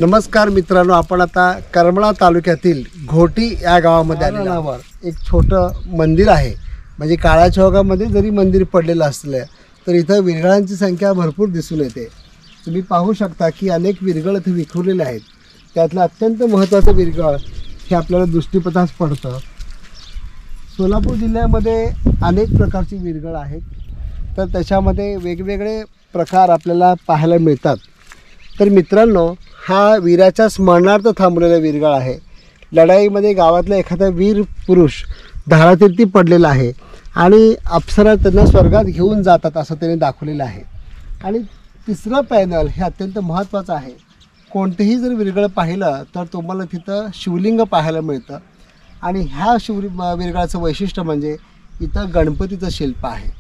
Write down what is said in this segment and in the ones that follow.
नमस्कार मित्रांनो, आपण आता करमाळा तालुक्यातील घोटी या गावामध्ये आलेलो एक छोटं मंदिर आहे. म्हणजे काळाच्या ओघामध्ये जरी मंदिर पडलेलं असलं तर इथं विरगळांची संख्या भरपूर दिसून येते. तुम्ही पाहू शकता की अनेक विरगळ इथे विखुरलेले आहेत. त्यातलं अत्यंत महत्त्वाचं विरगळ हे आपल्याला दृष्टीपथास पडतं. सोलापूर जिल्ह्यामध्ये अनेक प्रकारची विरगळ आहेत, तर त्याच्यामध्ये वेगवेगळे प्रकार आपल्याला पाहायला मिळतात. तर मित्रांनो, हा वीराच्या स्मरणार्थ थांबलेला विरगळ आहे. लढाईमध्ये गावातला एखादा वीर पुरुष धारातीर्थी पडलेला आहे आणि अप्सरा त्यांना स्वर्गात घेऊन जातात असं त्याने दाखवलेलं आहे. आणि तिसरं पॅनल हे अत्यंत महत्त्वाचं आहे. कोणतेही जर विरगळ पाहिलं तर तुम्हाला तिथं शिवलिंग पाहायला मिळतं. आणि ह्या विरगळाचं वैशिष्ट्य म्हणजे इथं गणपतीचं शिल्प आहे.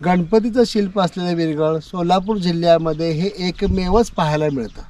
गणपतीचं शिल्प असलेलं विरगळ सोलापूर जिल्ह्यामध्ये हे एकमेवच पाहायला मिळतं.